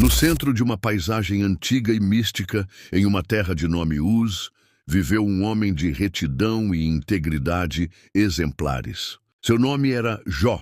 No centro de uma paisagem antiga e mística, em uma terra de nome Uz, viveu um homem de retidão e integridade exemplares. Seu nome era Jó.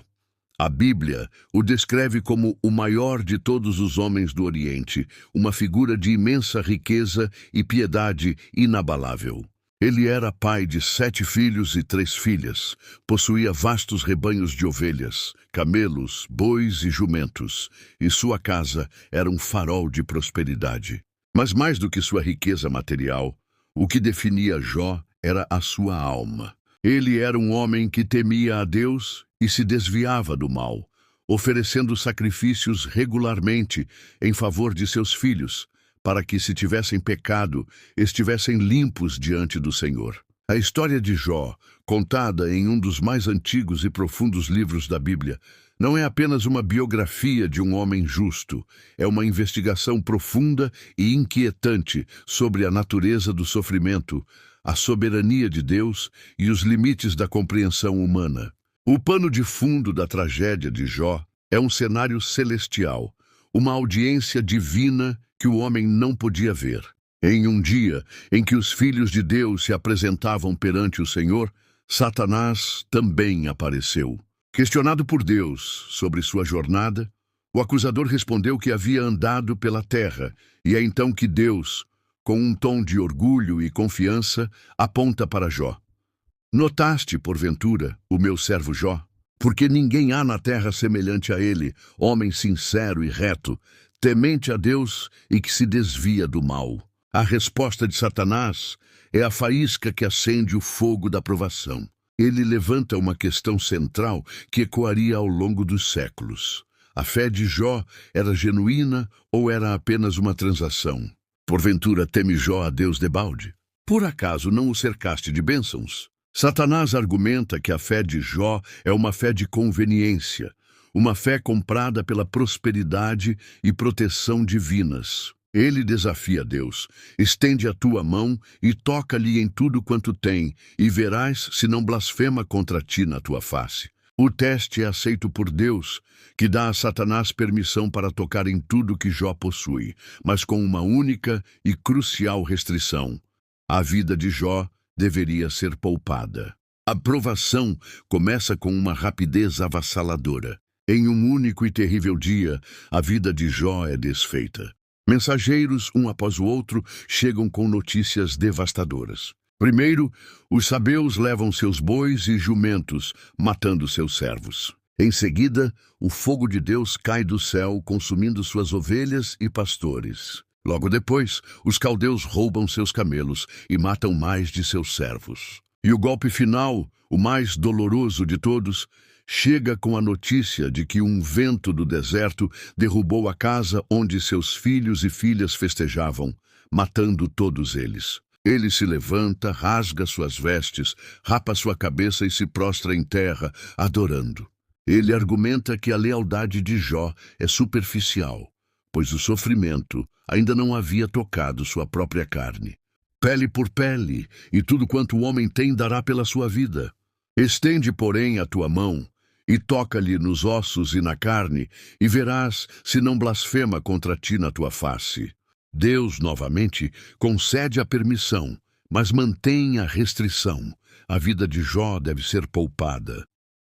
A Bíblia o descreve como o maior de todos os homens do Oriente, uma figura de imensa riqueza e piedade inabalável. Ele era pai de 7 filhos e 3 filhas, possuía vastos rebanhos de ovelhas, camelos, bois e jumentos, e sua casa era um farol de prosperidade. Mas mais do que sua riqueza material, o que definia Jó era a sua alma. Ele era um homem que temia a Deus e se desviava do mal, oferecendo sacrifícios regularmente em favor de seus filhos, para que, se tivessem pecado, estivessem limpos diante do Senhor. A história de Jó, contada em um dos mais antigos e profundos livros da Bíblia, não é apenas uma biografia de um homem justo, é uma investigação profunda e inquietante sobre a natureza do sofrimento, a soberania de Deus e os limites da compreensão humana. O pano de fundo da tragédia de Jó é um cenário celestial, uma audiência divina que o homem não podia ver. Em um dia em que os filhos de Deus se apresentavam perante o Senhor, Satanás também apareceu. Questionado por Deus sobre sua jornada, o acusador respondeu que havia andado pela terra, e é então que Deus, com um tom de orgulho e confiança, aponta para Jó. Notaste, porventura, o meu servo Jó? Porque ninguém há na terra semelhante a ele, homem sincero e reto, temente a Deus e que se desvia do mal. A resposta de Satanás é a faísca que acende o fogo da provação. Ele levanta uma questão central que ecoaria ao longo dos séculos. A fé de Jó era genuína ou era apenas uma transação? Porventura teme Jó a Deus debalde? Por acaso não o cercaste de bênçãos? Satanás argumenta que a fé de Jó é uma fé de conveniência, uma fé comprada pela prosperidade e proteção divinas. Ele desafia Deus: estende a tua mão e toca-lhe em tudo quanto tem, e verás se não blasfema contra ti na tua face. O teste é aceito por Deus, que dá a Satanás permissão para tocar em tudo que Jó possui, mas com uma única e crucial restrição: a vida de Jó deveria ser poupada. A provação começa com uma rapidez avassaladora. Em um único e terrível dia, a vida de Jó é desfeita. Mensageiros, um após o outro, chegam com notícias devastadoras. Primeiro, os sabeus levam seus bois e jumentos, matando seus servos. Em seguida, o fogo de Deus cai do céu, consumindo suas ovelhas e pastores. Logo depois, os caldeus roubam seus camelos e matam mais de seus servos. E o golpe final, o mais doloroso de todos, chega com a notícia de que um vento do deserto derrubou a casa onde seus filhos e filhas festejavam, matando todos eles. Ele se levanta, rasga suas vestes, rapa sua cabeça e se prostra em terra, adorando. Ele argumenta que a lealdade de Jó é superficial, pois o sofrimento ainda não havia tocado sua própria carne. Pele por pele, e tudo quanto o homem tem dará pela sua vida. Estende, porém, a tua mão, e toca-lhe nos ossos e na carne, e verás se não blasfema contra ti na tua face. Deus, novamente, concede a permissão, mas mantém a restrição. A vida de Jó deve ser poupada.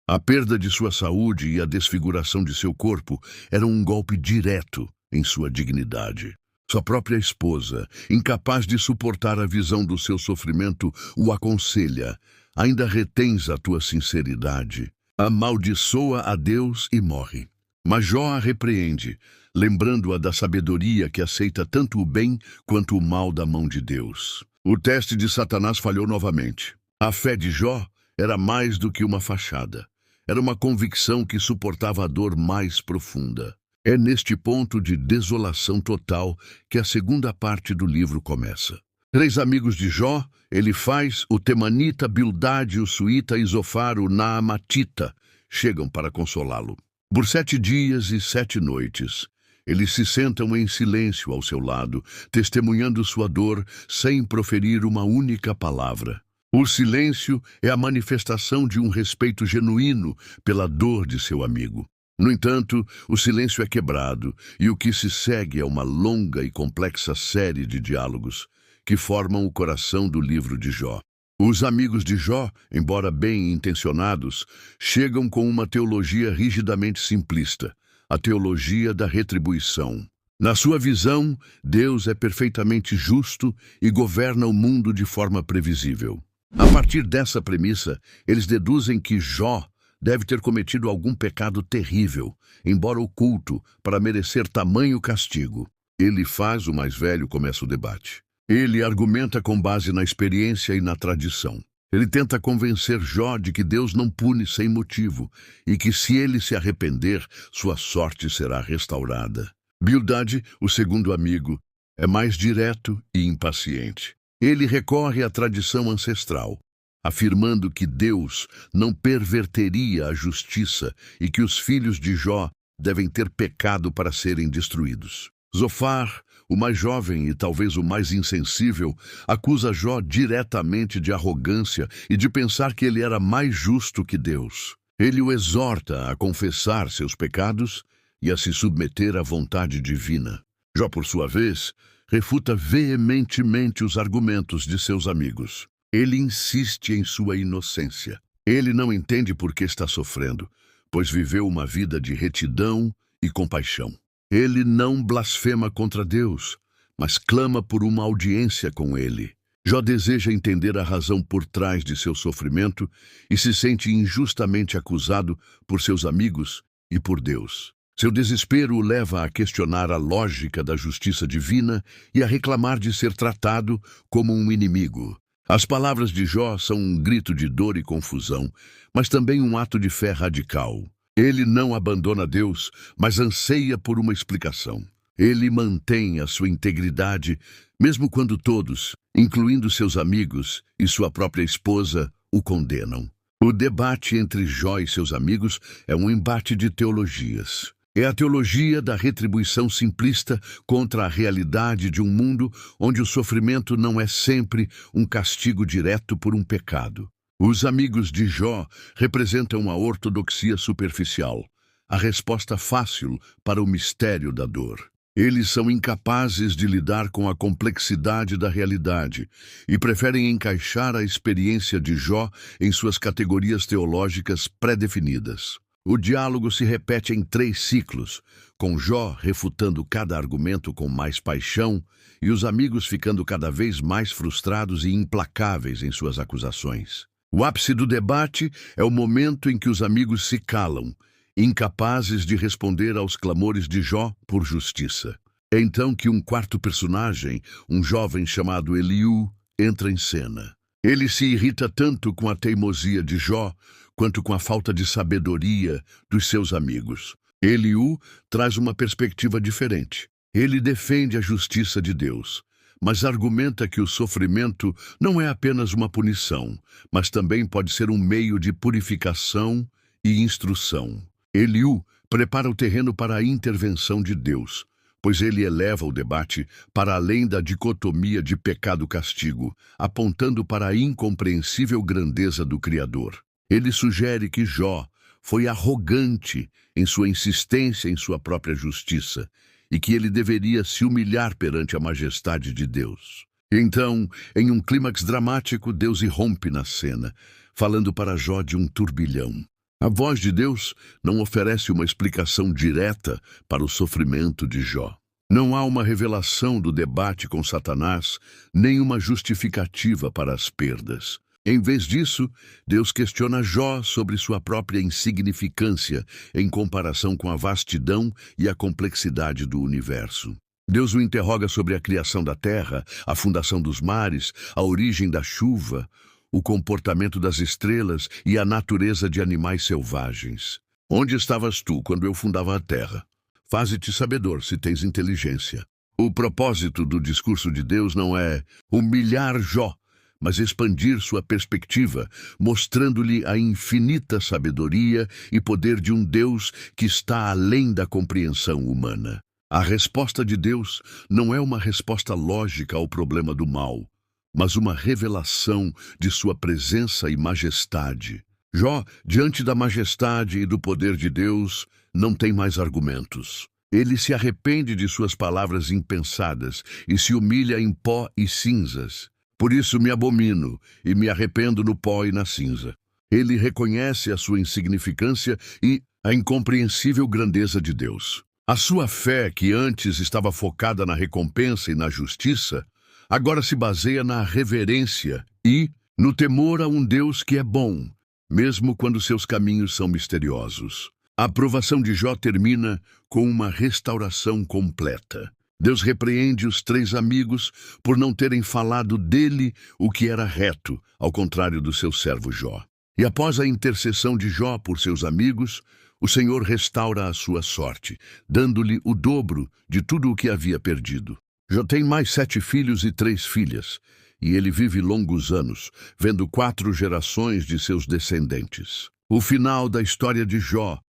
A perda de sua saúde e a desfiguração de seu corpo eram um golpe direto em sua dignidade. Sua própria esposa, incapaz de suportar a visão do seu sofrimento, o aconselha: ainda retens a tua sinceridade. Amaldiçoa a Deus e morre. Mas Jó a repreende, lembrando-a da sabedoria que aceita tanto o bem quanto o mal da mão de Deus. O teste de Satanás falhou novamente. A fé de Jó era mais do que uma fachada. Era uma convicção que suportava a dor mais profunda. É neste ponto de desolação total que a segunda parte do livro começa. 3 amigos de Jó, Elifaz, o Temanita, Bildade, o Suíta e Zofar, o Naamatita, chegam para consolá-lo. Por 7 dias e 7 noites, eles se sentam em silêncio ao seu lado, testemunhando sua dor sem proferir uma única palavra. O silêncio é a manifestação de um respeito genuíno pela dor de seu amigo. No entanto, o silêncio é quebrado e o que se segue é uma longa e complexa série de diálogos que formam o coração do livro de Jó. Os amigos de Jó, embora bem intencionados, chegam com uma teologia rigidamente simplista, a teologia da retribuição. Na sua visão, Deus é perfeitamente justo e governa o mundo de forma previsível. A partir dessa premissa, eles deduzem que Jó deve ter cometido algum pecado terrível, embora oculto, para merecer tamanho castigo. Elifaz, o mais velho, começa o debate. Ele argumenta com base na experiência e na tradição. Ele tenta convencer Jó de que Deus não pune sem motivo e que, se ele se arrepender, sua sorte será restaurada. Bildade, o segundo amigo, é mais direto e impaciente. Ele recorre à tradição ancestral, afirmando que Deus não perverteria a justiça e que os filhos de Jó devem ter pecado para serem destruídos. Zofar, o mais jovem e talvez o mais insensível, acusa Jó diretamente de arrogância e de pensar que ele era mais justo que Deus. Ele o exorta a confessar seus pecados e a se submeter à vontade divina. Jó, por sua vez, refuta veementemente os argumentos de seus amigos. Ele insiste em sua inocência. Ele não entende por que está sofrendo, pois viveu uma vida de retidão e compaixão. Ele não blasfema contra Deus, mas clama por uma audiência com ele. Jó deseja entender a razão por trás de seu sofrimento e se sente injustamente acusado por seus amigos e por Deus. Seu desespero o leva a questionar a lógica da justiça divina e a reclamar de ser tratado como um inimigo. As palavras de Jó são um grito de dor e confusão, mas também um ato de fé radical. Ele não abandona Deus, mas anseia por uma explicação. Ele mantém a sua integridade, mesmo quando todos, incluindo seus amigos e sua própria esposa, o condenam. O debate entre Jó e seus amigos é um embate de teologias. É a teologia da retribuição simplista contra a realidade de um mundo onde o sofrimento não é sempre um castigo direto por um pecado. Os amigos de Jó representam a ortodoxia superficial, a resposta fácil para o mistério da dor. Eles são incapazes de lidar com a complexidade da realidade e preferem encaixar a experiência de Jó em suas categorias teológicas pré-definidas. O diálogo se repete em 3 ciclos, com Jó refutando cada argumento com mais paixão e os amigos ficando cada vez mais frustrados e implacáveis em suas acusações. O ápice do debate é o momento em que os amigos se calam, incapazes de responder aos clamores de Jó por justiça. É então que um quarto personagem, um jovem chamado Eliú, entra em cena. Ele se irrita tanto com a teimosia de Jó, quanto com a falta de sabedoria dos seus amigos. Eliú traz uma perspectiva diferente. Ele defende a justiça de Deus, mas argumenta que o sofrimento não é apenas uma punição, mas também pode ser um meio de purificação e instrução. Eliú prepara o terreno para a intervenção de Deus, pois ele eleva o debate para além da dicotomia de pecado-castigo, apontando para a incompreensível grandeza do Criador. Ele sugere que Jó foi arrogante em sua insistência em sua própria justiça e que ele deveria se humilhar perante a majestade de Deus. Então, em um clímax dramático, Deus irrompe na cena, falando para Jó de um turbilhão. A voz de Deus não oferece uma explicação direta para o sofrimento de Jó. Não há uma revelação do debate com Satanás, nem uma justificativa para as perdas. Em vez disso, Deus questiona Jó sobre sua própria insignificância em comparação com a vastidão e a complexidade do universo. Deus o interroga sobre a criação da terra, a fundação dos mares, a origem da chuva, o comportamento das estrelas e a natureza de animais selvagens. Onde estavas tu quando eu fundava a terra? Faze-te sabedor se tens inteligência. O propósito do discurso de Deus não é humilhar Jó, mas expandir sua perspectiva, mostrando-lhe a infinita sabedoria e poder de um Deus que está além da compreensão humana. A resposta de Deus não é uma resposta lógica ao problema do mal, mas uma revelação de sua presença e majestade. Jó, diante da majestade e do poder de Deus, não tem mais argumentos. Ele se arrepende de suas palavras impensadas e se humilha em pó e cinzas. Por isso me abomino e me arrependo no pó e na cinza. Ele reconhece a sua insignificância e a incompreensível grandeza de Deus. A sua fé, que antes estava focada na recompensa e na justiça, agora se baseia na reverência e no temor a um Deus que é bom, mesmo quando seus caminhos são misteriosos. A aprovação de Jó termina com uma restauração completa. Deus repreende os 3 amigos por não terem falado dele o que era reto, ao contrário do seu servo Jó. E após a intercessão de Jó por seus amigos, o Senhor restaura a sua sorte, dando-lhe o dobro de tudo o que havia perdido. Jó tem mais 7 filhos e 3 filhas, e ele vive longos anos, vendo 4 gerações de seus descendentes. O final da história de Jó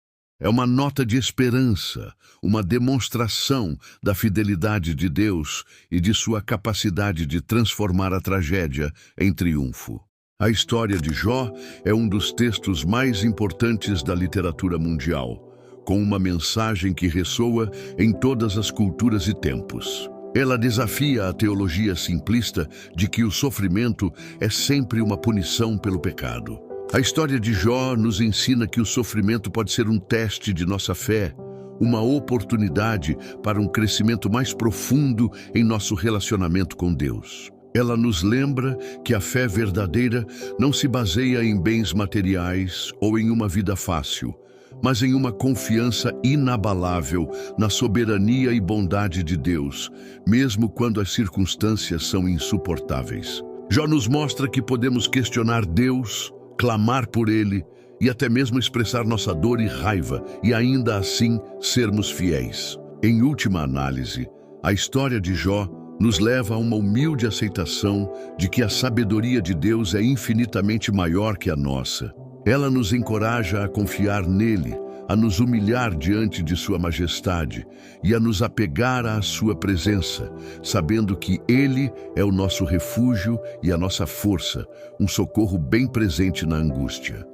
é uma nota de esperança, uma demonstração da fidelidade de Deus e de sua capacidade de transformar a tragédia em triunfo. A história de Jó é um dos textos mais importantes da literatura mundial, com uma mensagem que ressoa em todas as culturas e tempos. Ela desafia a teologia simplista de que o sofrimento é sempre uma punição pelo pecado. A história de Jó nos ensina que o sofrimento pode ser um teste de nossa fé, uma oportunidade para um crescimento mais profundo em nosso relacionamento com Deus. Ela nos lembra que a fé verdadeira não se baseia em bens materiais ou em uma vida fácil, mas em uma confiança inabalável na soberania e bondade de Deus, mesmo quando as circunstâncias são insuportáveis. Jó nos mostra que podemos questionar Deus, clamar por Ele e até mesmo expressar nossa dor e raiva e ainda assim sermos fiéis. Em última análise, a história de Jó nos leva a uma humilde aceitação de que a sabedoria de Deus é infinitamente maior que a nossa. Ela nos encoraja a confiar nele, a nos humilhar diante de sua majestade e a nos apegar à sua presença, sabendo que ele é o nosso refúgio e a nossa força, um socorro bem presente na angústia.